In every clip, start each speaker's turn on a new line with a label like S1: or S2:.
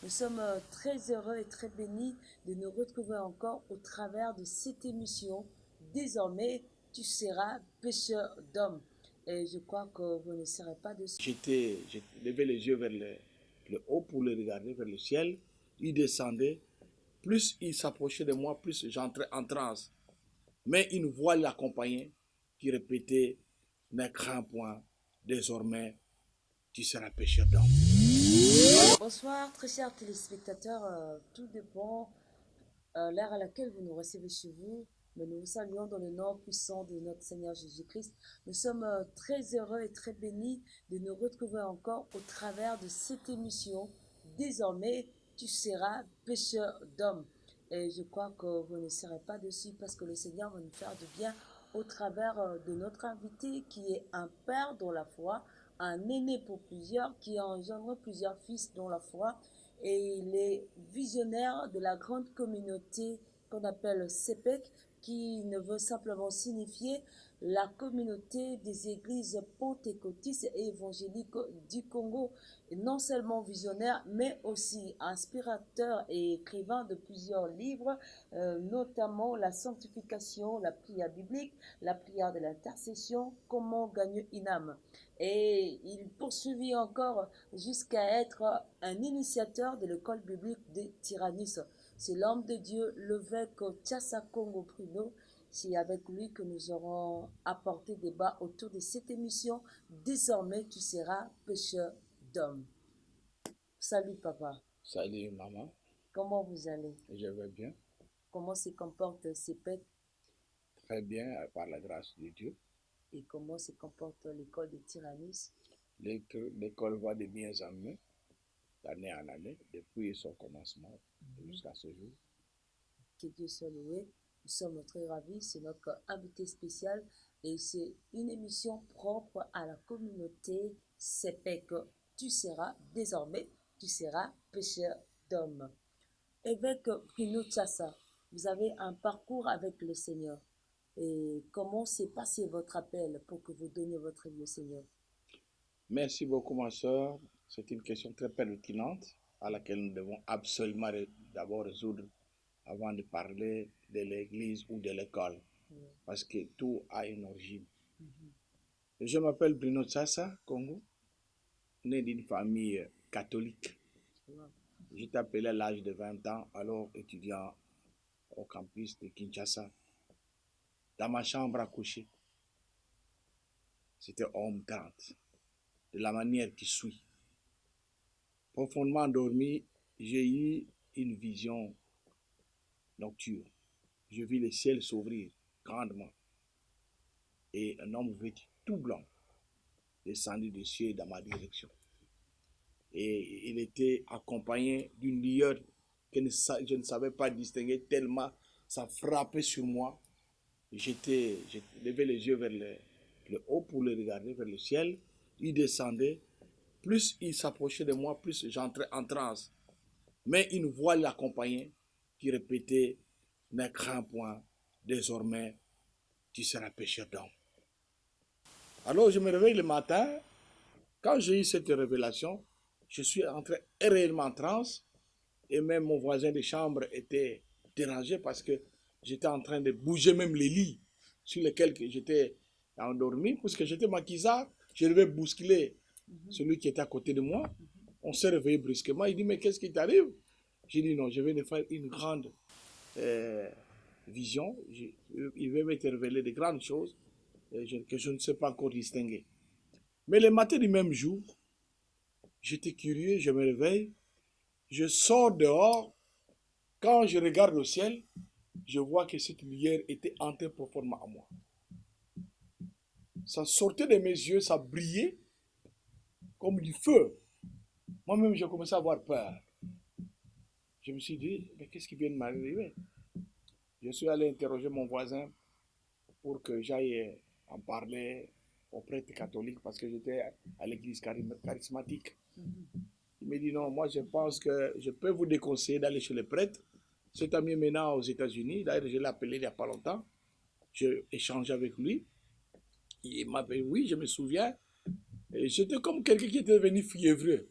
S1: Nous sommes très heureux et très bénis de nous retrouver encore au travers de cette émission. Désormais, tu seras pêcheur d'hommes. Et je crois que vous ne serez pas de...
S2: J'ai levé les yeux vers le haut pour le regarder vers le ciel. Il descendait. Plus il s'approchait de moi, plus j'entrais en transe. Mais une voix l'accompagnait qui répétait: ne crains point, désormais tu seras pêcheur d'hommes.
S1: Bonsoir, très chers téléspectateurs. Tout dépend l'heure à laquelle vous nous recevez chez vous. Mais nous vous saluons dans le nom puissant de notre Seigneur Jésus-Christ. Nous sommes très heureux et très bénis de nous retrouver encore au travers de cette émission. Désormais, tu seras pêcheur d'hommes. Et je crois que vous ne serez pas dessus parce que le Seigneur va nous faire du bien au travers de notre invité qui est un père dans la foi, un aîné pour plusieurs, qui a engendré plusieurs fils dans la foi. Et il est visionnaire de la grande communauté qu'on appelle CEPEC, qui ne veut simplement signifier la communauté des églises pentecôtistes et évangéliques du Congo. Et non seulement visionnaire, mais aussi inspirateur et écrivain de plusieurs livres, notamment la sanctification, la prière biblique, la prière de l'intercession, comment gagner une âme. Et il poursuivit encore jusqu'à être un initiateur de l'école biblique de Tyrannus. C'est l'homme de Dieu, l'évêque Tchassa Congo Pruno. C'est avec lui que nous aurons apporté débat autour de cette émission. Désormais, tu seras pêcheur d'hommes. Salut papa.
S2: Salut maman.
S1: Comment vous allez?
S2: Je vais bien.
S1: Comment se comporte CEPEC?
S2: Très bien, par la grâce de Dieu.
S1: Et comment se comporte l'école de Tyrannus?
S2: L'école va de mieux en mieux, d'année en année, depuis son commencement jusqu'à ce jour.
S1: Que Dieu soit loué. Nous sommes très ravis. C'est notre invité spécial et c'est une émission propre à la communauté CEPEC. Tu seras désormais, tu seras pêcheur d'hommes. Évêque Pino Tchassa, vous avez un parcours avec le Seigneur. Et comment s'est passé votre appel pour que vous donniez votre vie au Seigneur?
S2: Merci beaucoup, ma soeur. C'est une question très pertinente à laquelle nous devons absolument d'abord résoudre avant de parler de l'église ou de l'école. Parce que tout a une origine. Je m'appelle Bruno Tsassa Congo, né d'une famille catholique. J'étais appelé à l'âge de 20 ans, alors étudiant au campus de Kinshasa. Dans ma chambre à coucher, c'était homme 30, de la manière qui suit. Profondément endormi, j'ai eu une vision nocturne. Je vis le ciel s'ouvrir grandement et un homme vêtu tout blanc descendu des cieux dans ma direction. Et il était accompagné d'une lueur que je ne savais pas distinguer tellement ça frappait sur moi. J'ai levé les yeux vers le haut pour le regarder vers le ciel. Il descendait. Plus il s'approchait de moi, plus j'entrais en transe. Mais une voix l'accompagnait qui répétait: ne crains point, désormais tu seras pêcheur d'hommes. Alors je me réveille le matin. Quand j'ai eu cette révélation, je suis entré réellement en transe. Et même mon voisin de chambre était dérangé parce que j'étais en train de bouger même les lits sur lesquels j'étais endormi. Puisque j'étais maquisard, je devais bousculer celui qui était à côté de moi. On s'est réveillé brusquement. Il dit: mais qu'est-ce qui t'arrive? J'ai dit: non, je viens de faire une grande vision. Il va m'être révélé de grandes choses que je ne sais pas encore distinguer. Mais le matin du même jour, j'étais curieux, je me réveille, je sors dehors. Quand je regarde le ciel, je vois que cette lumière était entrée profondément en moi. Ça sortait de mes yeux, ça brillait comme du feu. Moi-même, j'ai commencé à avoir peur. Je me suis dit: mais qu'est-ce qui vient de m'arriver? Je suis allé interroger mon voisin pour que j'aille en parler au prêtre catholique parce que j'étais à l'église charismatique. Il m'a dit: non, moi je pense que je peux vous déconseiller d'aller chez le prêtre. C'est ami maintenant aux États-Unis. D'ailleurs, je l'ai appelé il n'y a pas longtemps. J'ai échangé avec lui. Il m'a dit: oui, je me souviens. Et j'étais comme quelqu'un qui était devenu fiévreux.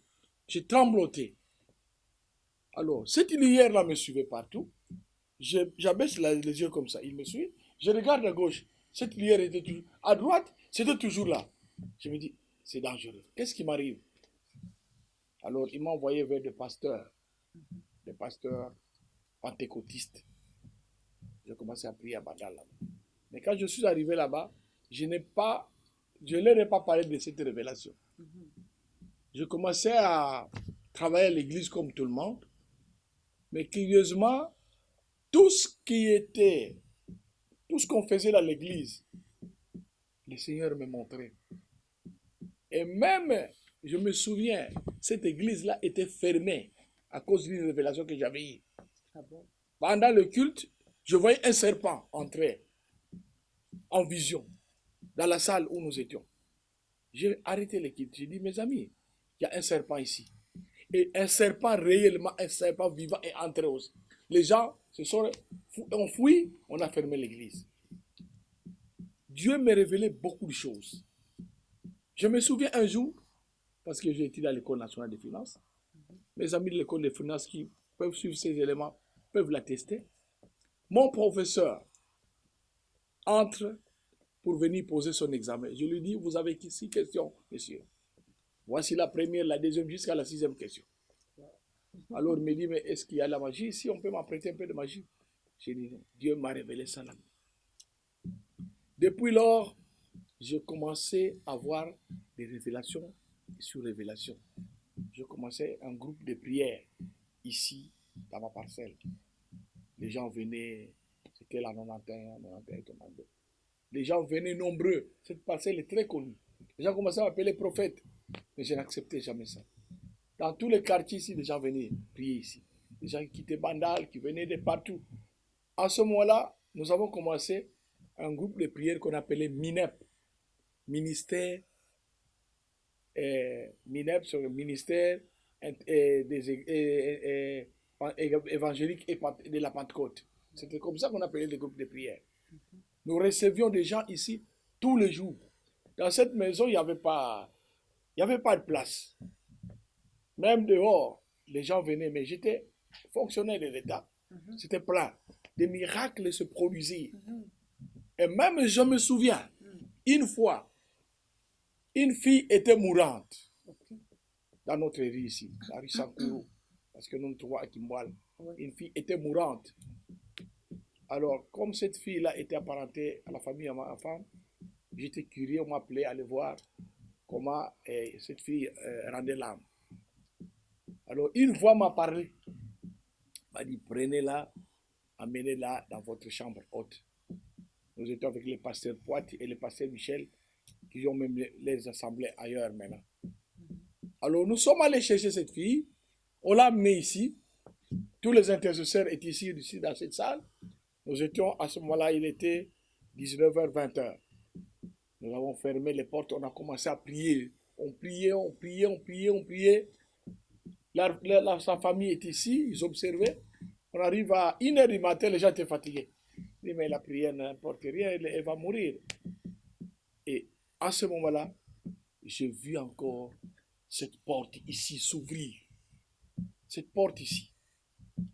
S2: J'ai trembloté. Alors, cette lumière-là me suivait partout. J'abaisse les yeux comme ça. Il me suit. Je regarde à gauche. Cette lumière était toujours... À droite, c'était toujours là. Je me dis, c'est dangereux. Qu'est-ce qui m'arrive? Alors, il m'a envoyé vers des pasteurs pentecôtistes. J'ai commencé à prier à Badal là-bas. Mais quand je suis arrivé là-bas, je ne leur ai pas parlé de cette révélation. Je commençais à travailler à l'église comme tout le monde. Mais curieusement, tout ce qu'on faisait dans l'église, le Seigneur me montrait. Et même, je me souviens, cette église-là était fermée à cause d'une révélation que j'avais eue.
S1: Ah bon?
S2: Pendant le culte, je voyais un serpent entrer en vision dans la salle où nous étions. J'ai arrêté le culte. J'ai dit, mes amis, il y a un serpent ici. Et un serpent réellement, un serpent vivant est entré aussi. Les gens ont fui, on a fermé l'église. Dieu m'a révélé beaucoup de choses. Je me souviens un jour, parce que j'ai été dans l'école nationale des finances, mes amis de l'école des finances qui peuvent suivre ces éléments peuvent l'attester. Mon professeur entre pour venir poser son examen. Je lui dis, vous avez 6 questions, monsieur. Voici la première, la deuxième, jusqu'à la 6e question. Alors il me dit, mais est-ce qu'il y a la magie ici? On peut m'apprêter un peu de magie? J'ai dit, Dieu m'a révélé ça là. Depuis lors, je commençais à avoir des révélations sur révélations. Je commençais un groupe de prière ici, dans ma parcelle. Les gens venaient, c'était la 91, 91, 92. Les gens venaient nombreux. Cette parcelle est très connue. Les gens commençaient à m'appeler prophète. Mais je n'acceptais jamais ça. Dans tous les quartiers ici, les gens venaient prier ici. Les gens qui quittaient Bandal, qui venaient de partout. À ce moment-là, nous avons commencé un groupe de prière qu'on appelait MINEP. Ministère, MINEP, c'est le ministère des évangéliques et de la Pentecôte. C'était comme ça qu'on appelait les groupes de prière. Nous recevions des gens ici tous les jours. Dans cette maison, il n'y avait pas de place. Même dehors, les gens venaient, mais j'étais fonctionnaire de l'État. C'était plein. Des miracles se produisaient. Et même, je me souviens, une fois, une fille était mourante dans notre rue ici, la rue Sankourou, parce que nous nous trouvons à Kimwal. Une fille était mourante. Alors, comme cette fille-là était apparentée à la famille à ma femme, j'étais curieux, on m'appelait à aller voir comment cette fille rendait l'âme. Alors, une voix m'a parlé, m'a dit, prenez-la, amenez-la dans votre chambre haute. Nous étions avec les pasteurs Poit et le pasteur Michel, qui ont même les assemblées ailleurs maintenant. Alors, nous sommes allés chercher cette fille, on l'a amenée ici, tous les intercesseurs étaient ici dans cette salle. Nous étions, à ce moment-là, il était 19h, 20h. Nous avons fermé les portes, on a commencé à prier. On priait. Sa famille est ici, ils observaient. On arrive à 1h du matin, les gens étaient fatigués. Ils disent, mais la prière n'importe rien, elle va mourir. Et à ce moment-là, j'ai vu encore cette porte ici s'ouvrir. Cette porte ici.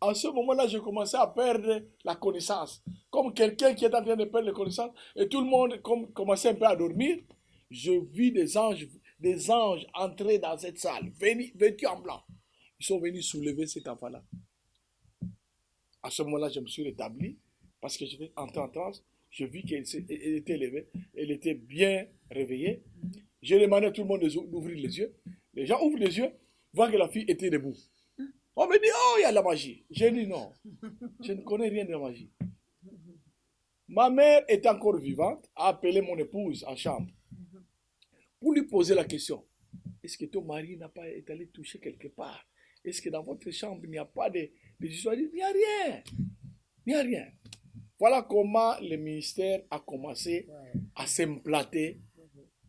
S2: À ce moment-là, j'ai commencé à perdre la connaissance. Comme quelqu'un qui est en train de perdre la connaissance, et tout le monde commençait un peu à dormir, je vis des anges entrer dans cette salle, vêtus en blanc. Ils sont venus soulever cet enfant-là. À ce moment-là, je me suis rétabli, parce que je vais entrer en transe. Je vis qu'elle était levée, elle était bien réveillée. J'ai demandé à tout le monde d'ouvrir les yeux. Les gens ouvrent les yeux, voient que la fille était debout. On me dit, oh, il y a de la magie. J'ai dit non, je ne connais rien de la magie. Ma mère est encore vivante, a appelé mon épouse en chambre pour lui poser la question. Est-ce que ton mari n'a pas été allé toucher quelque part? Est-ce que dans votre chambre, il n'y a pas de histoires? Il n'y a rien. Il n'y a rien. Voilà comment le ministère a commencé à s'implanter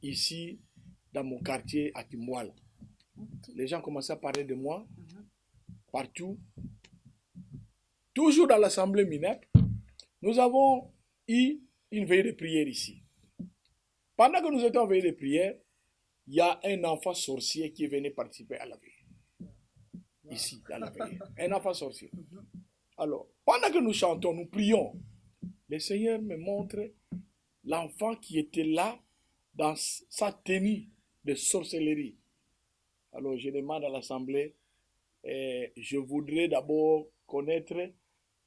S2: ici, dans mon quartier à Kimwal. Les gens commençaient à parler de moi, partout. Toujours dans l'assemblée MINEP, nous avons eu une veillée de prière ici. Pendant que nous étions en veillée de prière, il y a un enfant sorcier qui venait participer à la veillée. ici, dans la veillée. Un enfant sorcier. Alors, pendant que nous chantons, nous prions, le Seigneur me montre l'enfant qui était là dans sa tenue de sorcellerie. Alors, je demande à l'Assemblée, je voudrais d'abord connaître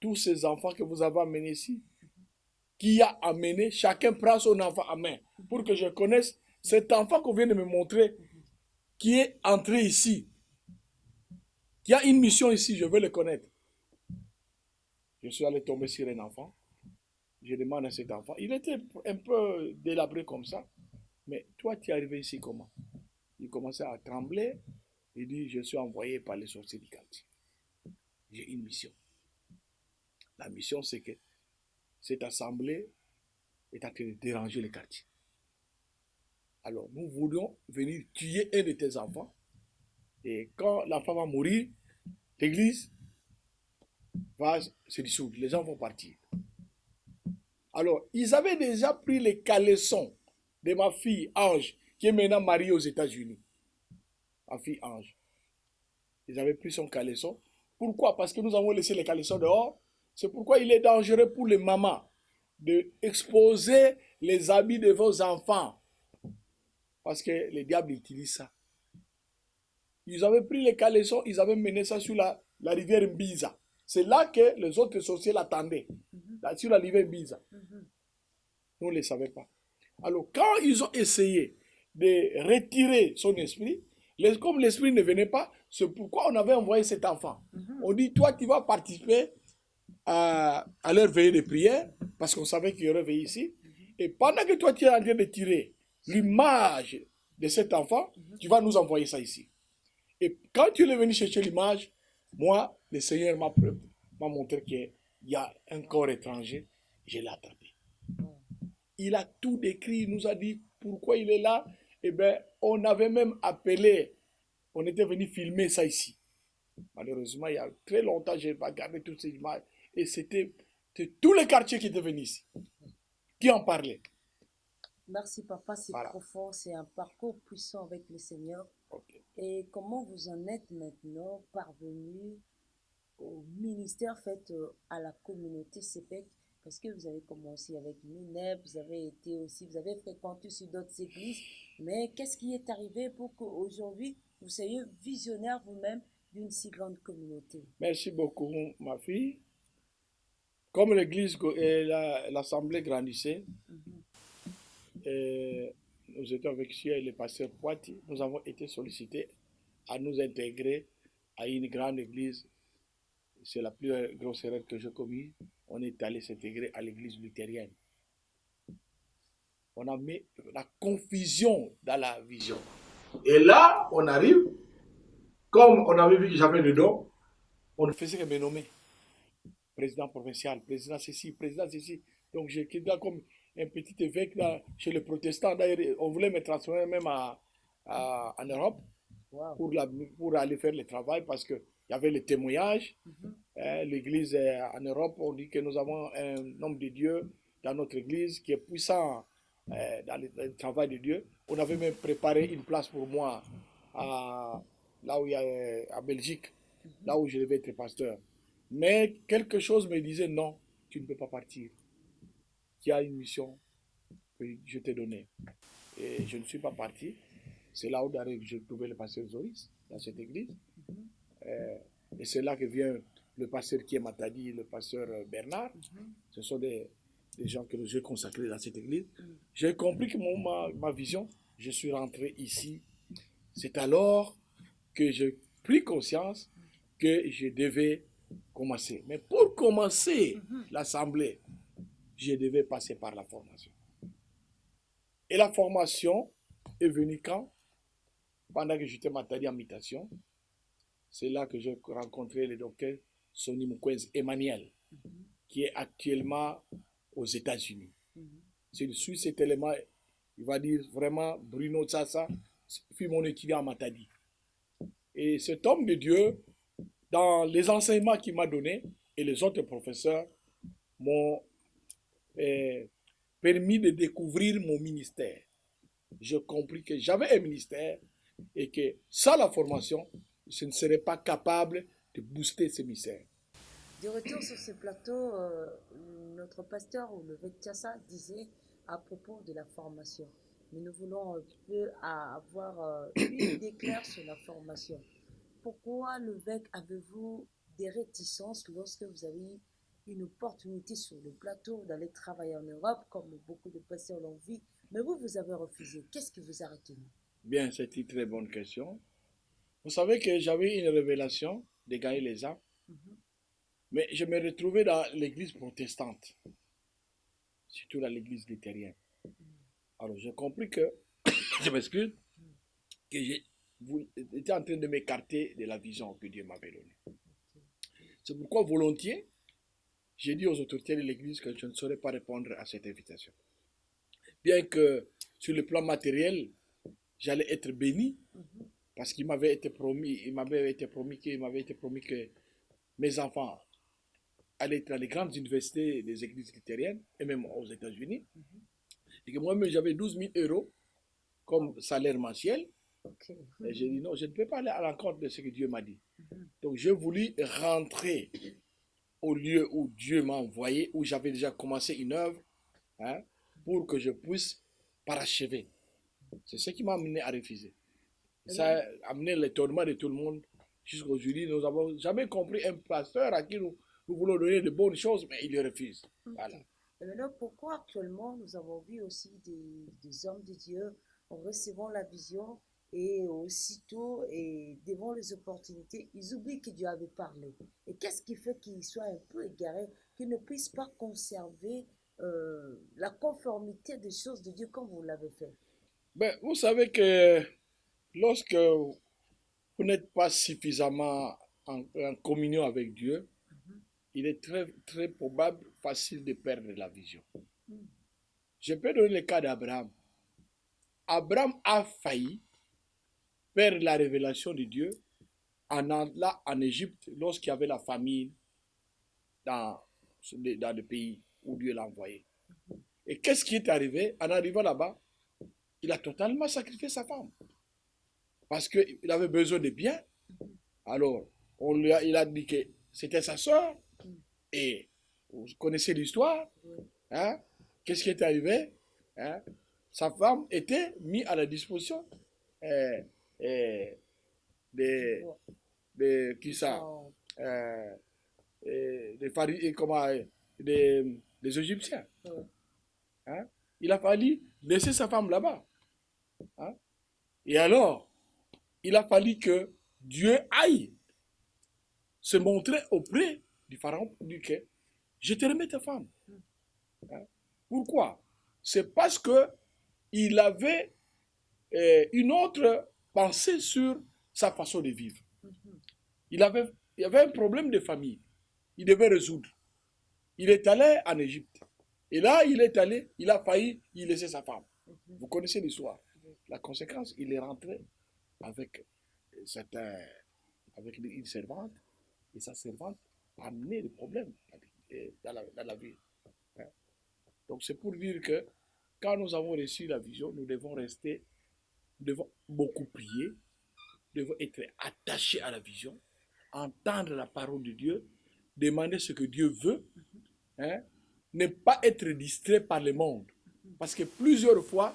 S2: tous ces enfants que vous avez amenés ici. Qui a amené, chacun prend son enfant à main pour que je connaisse cet enfant qu'on vient de me montrer qui est entré ici, qui a une mission ici, je veux le connaître. Je suis allé tomber sur un enfant. Je demande à cet enfant. Il était un peu délabré comme ça. Mais toi, tu es arrivé ici comment? Il commençait à trembler. Il dit, je suis envoyé par les sorciers du quartier. J'ai une mission. La mission, c'est que cette assemblée est en train de déranger le quartier. Alors, nous voulons venir tuer un de tes enfants. Et quand l'enfant va mourir, l'église va se dissoudre. Les gens vont partir. Alors, ils avaient déjà pris les caleçons de ma fille Ange, qui est maintenant mariée aux États-Unis. Ma fille Ange. Ils avaient pris son caleçon. Pourquoi? Parce que nous avons laissé les caleçons dehors. C'est pourquoi il est dangereux pour les mamans d'exposer les habits de vos enfants. Parce que le diable utilise ça. Ils avaient pris les caleçons, ils avaient mené ça sur la rivière Mbiza. C'est là que les autres sorciers l'attendaient. Sur la rivière Mbiza. Nous ne le savions pas. Alors, quand ils ont essayé de retirer son esprit, comme l'esprit ne venait pas, c'est pourquoi on avait envoyé cet enfant. On dit, toi, tu vas participer à leur veillée de prière, parce qu'on savait qu'il y aurait veillé ici. Et pendant que toi, tu es en train de tirer l'image de cet enfant, tu vas nous envoyer ça ici. Et quand tu es venu chercher l'image, moi, le Seigneur m'a montré qu'il y a un corps étranger, je l'ai attrapé. Il a tout décrit, il nous a dit pourquoi il est là. Eh bien, on avait même appelé, on était venu filmer ça ici. Malheureusement, il y a très longtemps, je n'ai pas gardé toutes ces images. Et c'était tout le quartier qui était venu ici, qui en parlait.
S1: Merci papa, c'est
S2: Voilà.
S1: profond, c'est un parcours puissant avec le Seigneur.
S2: Okay.
S1: Et comment vous en êtes maintenant parvenu au ministère fait à la communauté CEPEC? Parce que vous avez commencé avec l'UNEP, vous avez fréquenté sur d'autres églises, mais qu'est-ce qui est arrivé pour qu'aujourd'hui vous soyez visionnaire vous-même d'une si grande communauté?
S2: Merci beaucoup, ma fille. Comme l'église et l'assemblée grandissait, nous étions avec le pasteur Poiti, nous avons été sollicités à nous intégrer à une grande église. C'est la plus grosse erreur que j'ai commise. On est allé s'intégrer à l'église luthérienne. On a mis la confusion dans la vision. Et là, on arrive, comme on avait vu que j'avais le don, on ne faisait que me nommer. Président provincial, président ceci, président ceci. Donc j'étais là comme un petit évêque là, chez les protestants. D'ailleurs, on voulait me transférer même en Europe. Wow. Pour aller faire le travail parce qu'il y avait le témoignage. L'église en Europe, on dit que nous avons un homme de Dieu dans notre église qui est puissant dans le travail de Dieu. On avait même préparé une place pour moi là où il y a à Belgique, là où je devais être pasteur. Mais quelque chose me disait non, tu ne peux pas partir. Tu as une mission que je t'ai donnée. Et je ne suis pas parti. C'est là où j'ai trouvé le pasteur Zoris, dans cette église. Et c'est là que vient le pasteur qui est Matadi, le pasteur Bernard. Ce sont des gens que j'ai consacrés dans cette église. J'ai compris que ma vision, je suis rentré ici. C'est alors que j'ai pris conscience que je devais commencer. Mais pour commencer l'assemblée, je devais passer par la formation. Et la formation est venue quand? Pendant que j'étais Matadi en mutation. C'est là que j'ai rencontré le docteur Sonny Mukwege Emmanuel, qui est actuellement aux États-Unis. S'il suit cet élément, il va dire vraiment Bruno Tsassa fut mon étudiant à Matadi. Et cet homme de Dieu, dans les enseignements qu'il m'a donnés, et les autres professeurs m'ont permis de découvrir mon ministère. J'ai compris que j'avais un ministère et que sans la formation, je ne serai pas capable de booster ce mystère.
S1: De retour sur ce plateau, notre pasteur ou le Vectiasa disait à propos de la formation. Mais nous voulons un peu avoir une idée claire sur la formation. Pourquoi l'évêque avez-vous des réticences lorsque vous avez eu une opportunité sur le plateau d'aller travailler en Europe, comme beaucoup de pasteurs l'ont vu, mais vous avez refusé. Qu'est-ce qui vous a retenu?
S2: Bien, c'est une très bonne question. Vous savez que j'avais une révélation de gagner les âmes, mais je me retrouvais dans l'église protestante, surtout dans l'église luthérienne. Alors j'ai compris que, je m'excuse, que j'étais en train de m'écarter de la vision que Dieu m'avait donnée. C'est pourquoi volontiers, j'ai dit aux autorités de l'église que je ne saurais pas répondre à cette invitation. Bien que sur le plan matériel, j'allais être béni, parce qu'il m'avait été promis, que mes enfants allaient être dans les grandes universités des églises luthériennes, et même aux États-Unis, et que moi-même j'avais 12 000 euros comme salaire mensuel. Et j'ai dit non, je ne peux pas aller à l'encontre de ce que Dieu m'a dit. Donc j'ai voulu rentrer au lieu où Dieu m'a envoyé, où j'avais déjà commencé une œuvre, hein, pour que je puisse parachever. C'est ce qui m'a amené à refuser. Ça a amené l'étonnement de tout le monde. Jusqu'aujourd'hui, nous n'avons jamais compris un pasteur à qui nous voulons donner de bonnes choses, mais il les refuse. Voilà.
S1: Et maintenant, pourquoi actuellement nous avons vu aussi des hommes de Dieu en recevant la vision et aussitôt et devant les opportunités, ils oublient que Dieu avait parlé. Et qu'est-ce qui fait qu'ils soient un peu égarés, qu'ils ne puissent pas conserver la conformité des choses de Dieu comme vous l'avez fait?
S2: Ben, vous savez que lorsque vous n'êtes pas suffisamment en communion avec Dieu, il est très, très probable, facile de perdre la vision. Je peux donner le cas d'Abraham. Abraham a failli perdre la révélation de Dieu en allant en Égypte lorsqu'il y avait la famine dans le pays où Dieu l'a envoyé. Et qu'est-ce qui est arrivé? En arrivant là-bas, il a totalement sacrifié sa femme. Parce qu'il avait besoin de biens. Alors, il a dit que c'était sa soeur. Et vous connaissez l'histoire. Hein? Qu'est-ce qui est arrivé? Hein? Sa femme était mise à la disposition de qui ça? Des Égyptiens. Hein? Il a fallu laisser sa femme là-bas. Hein? Et alors, il a fallu que Dieu aille se montrer auprès du pharaon pour dire que je te remets ta femme. Hein? Pourquoi? C'est parce que il avait une autre pensée sur sa façon de vivre. Il y avait un problème de famille. Il devait résoudre. Il est allé en Égypte. Et là, il a failli y laisser sa femme. Vous connaissez l'histoire. La conséquence, il est rentré avec une servante. Et sa servante a amené des problèmes dans la vie. Donc c'est pour dire que quand nous avons reçu la vision, nous devons beaucoup prier, nous devons être attachés à la vision, entendre la parole de Dieu, demander ce que Dieu veut, hein, ne pas être distrait par le monde. Parce que plusieurs fois,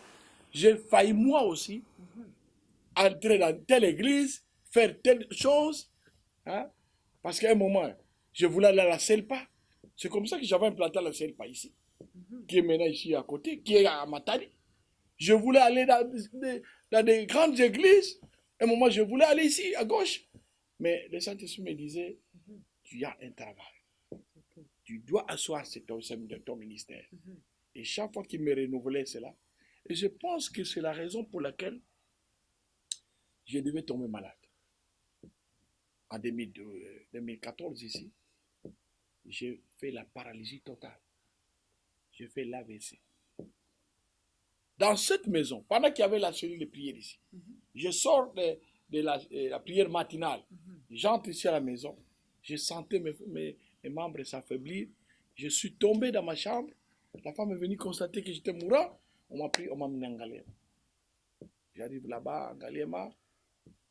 S2: j'ai failli moi aussi entrer dans telle église, faire telle chose, hein, parce qu'à un moment, je voulais aller à la Selpa. C'est comme ça que j'avais implanté la Selpa ici, qui est maintenant ici à côté, qui est à Matadi. Je voulais aller dans des grandes églises. À un moment, je voulais aller ici, à gauche. Mais le Saint-Esprit me disait, tu as un travail. Tu dois asseoir ton ministère. Et chaque fois qu'il me renouvelait cela, et je pense que c'est la raison pour laquelle je devais tomber malade. En 2014 ici, j'ai fait la paralysie totale. J'ai fait l'AVC. Dans cette maison, pendant qu'il y avait la cellule de prière ici, je sors de la prière matinale, j'entre ici à la maison, je sentais mes membres s'affaiblir, je suis tombé dans ma chambre, la femme est venue constater que j'étais mourant, on m'a pris, on m'a mis en Galema. J'arrive là-bas, en Galema,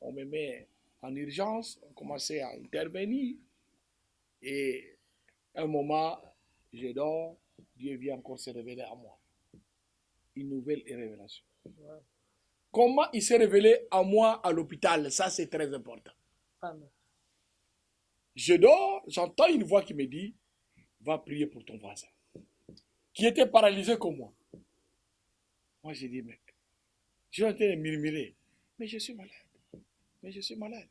S2: on me met en urgence, on commençait à intervenir. Et à un moment, je dors, Dieu vient encore se révéler à moi. Une nouvelle révélation.
S1: Ouais.
S2: Comment il s'est révélé à moi à l'hôpital? Ça, c'est très important.
S1: Amen.
S2: Je dors, j'entends une voix qui me dit, va prier pour ton voisin, qui était paralysé comme moi. Moi, j'ai dit, mec, je suis en train de murmurer, mais je suis malade. Mais je suis malade.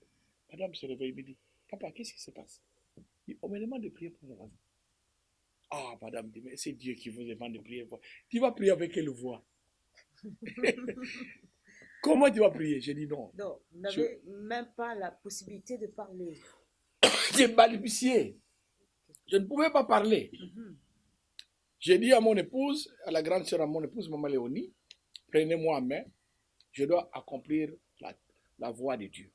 S2: Madame se réveille et me dit, papa, qu'est-ce qui se passe? On me demande de prier pour mon voisin. Ah, madame dit, mais c'est Dieu qui vous demande de prier pour. Tu vas prier avec quelle voix? Comment tu vas prier? J'ai dit non.
S1: Donc, vous n'avez même pas la possibilité de parler.
S2: J'ai balbutié. Je ne pouvais pas parler. J'ai dit à mon épouse, à la grande sœur à mon épouse, Maman Léonie, prenez-moi en main, je dois accomplir la voie de Dieu.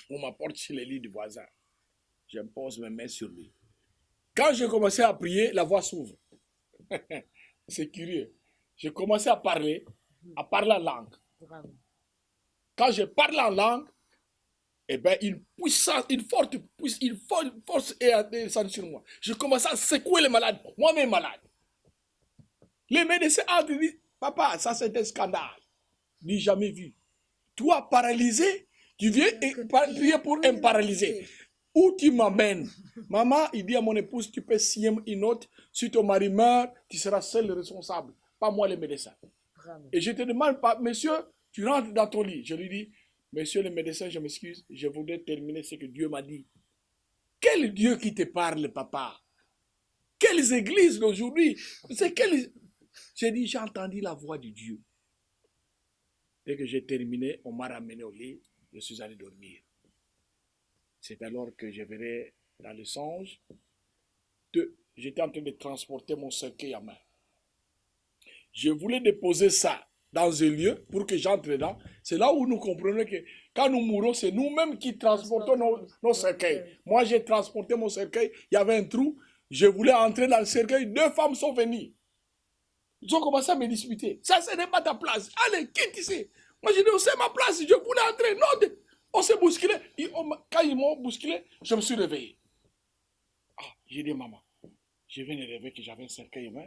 S2: On m'apporte sur le lit du voisin. Je pose mes mains sur lui. Quand j'ai commencé à prier, la voix s'ouvre. C'est curieux. J'ai commencé à parler en langue.
S1: Vraiment.
S2: Quand je parle en langue, eh bien, une forte force est descendue sur moi. Je commençais à secouer les malades, moi-même malade. Les médecins ont dit, papa, ça c'est un scandale. Ni jamais vu. Toi, paralysé, tu viens prier pour un paralysé. Où tu m'amènes? Maman, il dit à mon épouse, tu peux signer une note. Si ton mari meurt, tu seras seul le responsable, pas moi les médecins.
S1: Vraiment.
S2: Et je te demande pas, monsieur, tu rentres dans ton lit. Je lui dis, monsieur le médecin, je m'excuse, je voudrais terminer ce que Dieu m'a dit. Quel Dieu qui te parle, papa? Quelles églises d'aujourd'hui? C'est quelle... J'ai dit, j'ai entendu la voix de Dieu. Dès que j'ai terminé, on m'a ramené au lit, je suis allé dormir. C'est alors que je verrai dans le songe, j'étais en train de transporter mon cercueil à main. Je voulais déposer ça dans un lieu pour que j'entre dedans. C'est là où nous comprenons que quand nous mourons, c'est nous-mêmes qui transportons nos cercueils. Moi, j'ai transporté mon cercueil, il y avait un trou, je voulais entrer dans le cercueil, 2 femmes sont venues. Ils ont commencé à me disputer. Ça, ce n'est pas ta place. Allez, quitte ici. Moi, j'ai dit, c'est ma place, je voulais entrer. Non, on s'est bousculé. Quand ils m'ont bousculé, je me suis réveillé. Ah, j'ai dit, maman, je viens de rêver que j'avais un cercueil humain.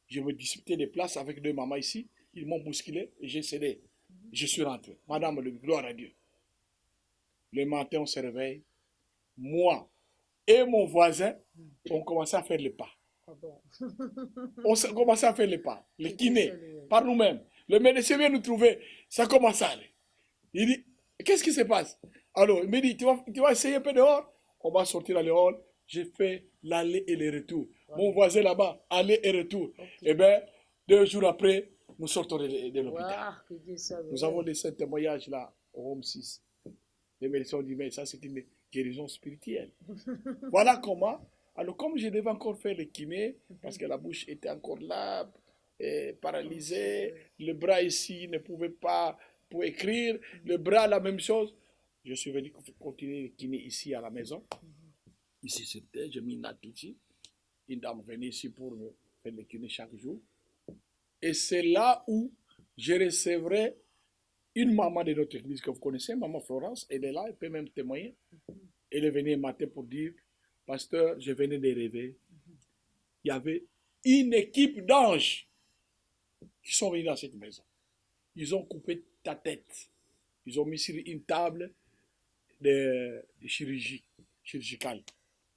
S2: Je me disputais des places avec 2 mamans ici. Ils m'ont bousculé et j'ai cédé. Je suis rentré. Madame, gloire à Dieu. Le matin, on se réveille. Moi et mon voisin, on commençait à faire les pas.
S1: Ah bon.
S2: On commençait à faire les pas, les kinés, par nous-mêmes. Le médecin vient nous trouver, ça commence à aller. Il dit, qu'est-ce qui se passe? Alors, il me dit, tu vas essayer un peu dehors? On va sortir à dehors. J'ai fait l'aller et le retour. Ouais. Mon voisin là-bas, aller et retour. Okay. Eh bien, 2 jours après, nous sortons de l'hôpital. Wow, nous avons laissé un témoignage là, au Rome 6. Les médecins ont dit, mais ça c'est une guérison spirituelle. Voilà comment. Alors, comme je devais encore faire le kiné, parce que la bouche était encore là, paralysée, le bras ici ne pouvait pas pour écrire, le bras la même chose, je suis venu continuer le kiné ici à la maison. Ici c'était, je mis une natte ici. Une dame venait ici pour faire le kiné chaque jour. Et c'est là où je recevrai une maman de notre église que vous connaissez, maman Florence, elle est là, elle peut même témoigner. Elle est venue un matin pour dire, pasteur, je venais de rêver. Il y avait une équipe d'anges qui sont venus dans cette maison. Ils ont coupé ta tête. Ils ont mis sur une table de chirurgie chirurgicale.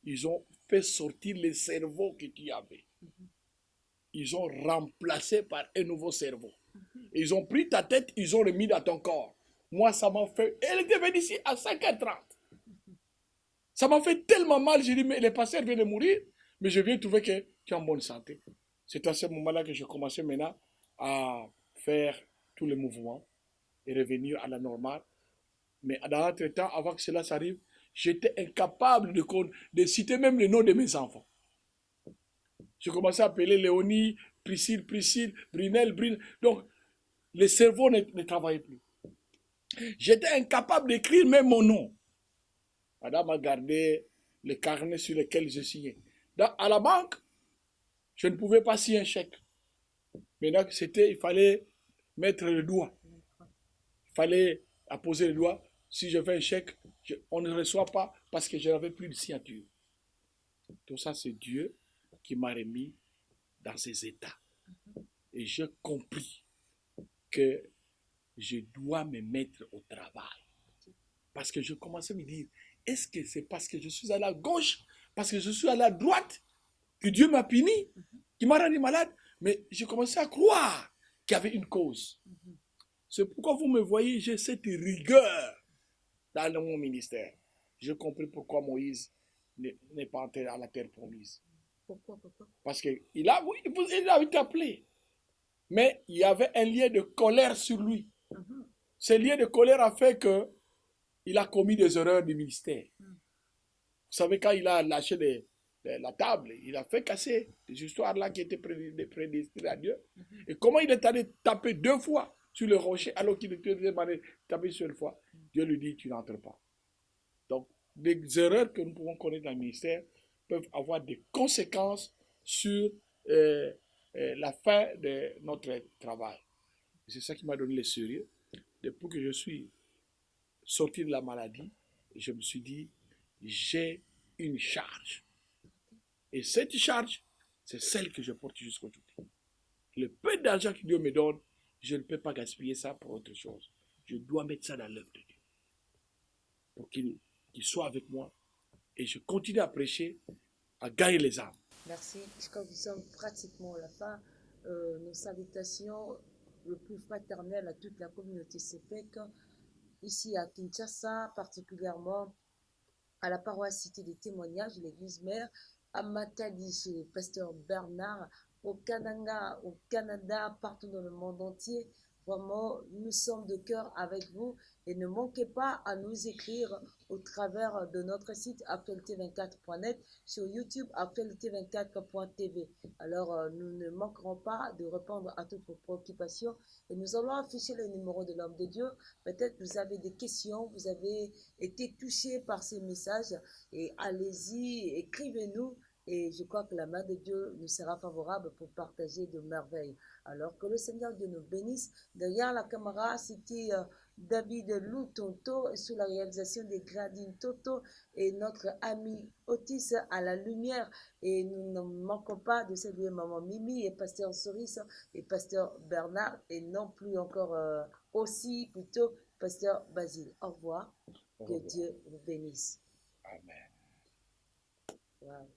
S2: Ils ont fait sortir le cerveau que tu avais. Ils ont remplacé par un nouveau cerveau. Ils ont pris ta tête, ils ont remis dans ton corps. Moi, ça m'a fait... Elle était venue ici à 5h30. Ça m'a fait tellement mal. J'ai dit, mais le pasteur vient de mourir, mais je viens trouver que tu es en bonne santé. C'est à ce moment-là que je commençais maintenant à faire tous les mouvements et revenir à la normale. Mais dans l'entretemps, avant que cela s'arrive, j'étais incapable de citer même le nom de mes enfants. Je commençais à appeler Léonie, Priscille, Brunel. Donc, le cerveau ne travaillait plus. J'étais incapable d'écrire même mon nom. Madame a gardé les carnets sur lesquels je signais. À la banque, je ne pouvais pas signer un chèque. Maintenant, il fallait mettre le doigt. Il fallait apposer le doigt Si je fais un chèque, on ne reçoit pas parce que je n'avais plus de signature. Tout ça, c'est Dieu qui m'a remis dans ces états. Et j'ai compris que je dois me mettre au travail. Parce que je commençais à me dire, est-ce que c'est parce que je suis allé à gauche, parce que je suis allé à droite, que Dieu m'a puni, qui m'a rendu malade? Mais je commençais à croire qu'il y avait une cause. C'est pourquoi vous me voyez, j'ai cette rigueur dans mon ministère. J'ai compris pourquoi Moïse n'est pas entré à la terre promise.
S1: Pourquoi?
S2: Parce qu'il a été appelé. Mais il y avait un lien de colère sur lui. Ce lien de colère a fait qu'il a commis des erreurs du ministère. Vous savez, quand il a lâché la table, il a fait casser des histoires-là qui étaient prédestinées à Dieu. Et comment il est allé taper 2 fois sur le rocher alors qu'il était demandé de taper sur une fois? Dieu lui dit, tu n'entres pas. Donc, les erreurs que nous pouvons connaître dans le ministère peuvent avoir des conséquences sur la fin de notre travail. C'est ça qui m'a donné le sérieux. Depuis que je suis sorti de la maladie, je me suis dit, j'ai une charge. Et cette charge, c'est celle que je porte jusqu'aujourd'hui. Le peu d'argent que Dieu me donne, je ne peux pas gaspiller ça pour autre chose. Je dois mettre ça dans l'œuvre de Dieu. Pour qu'il soit avec moi. Et je continue à prêcher, à gagner les âmes.
S1: Merci. Comme nous sommes pratiquement à la fin, nos salutations le plus fraternelles à toute la communauté CEPEC, ici à Kinshasa, particulièrement à la paroisse Cité des Témoignages, l'église mère, à Matadi chez le pasteur Bernard, au Kananga, au Canada, partout dans le monde entier. Vraiment, nous sommes de cœur avec vous et ne manquez pas à nous écrire au travers de notre site actualité24.net, sur YouTube actualité24.tv. Alors, nous ne manquerons pas de répondre à toutes vos préoccupations et nous allons afficher le numéro de l'homme de Dieu. Peut-être vous avez des questions, vous avez été touché par ces messages et allez-y, écrivez-nous. Et je crois que la main de Dieu nous sera favorable pour partager de merveilles. Alors que le Seigneur Dieu nous bénisse. Derrière la caméra, c'était David Loutonto sous la réalisation des Gradines Toto et notre ami Otis à la lumière. Et nous ne manquons pas de saluer Maman Mimi et Pasteur Soris et Pasteur Bernard et non plus encore aussi plutôt Pasteur Basile. Au revoir. Que Dieu vous bénisse.
S2: Amen.
S1: Wow.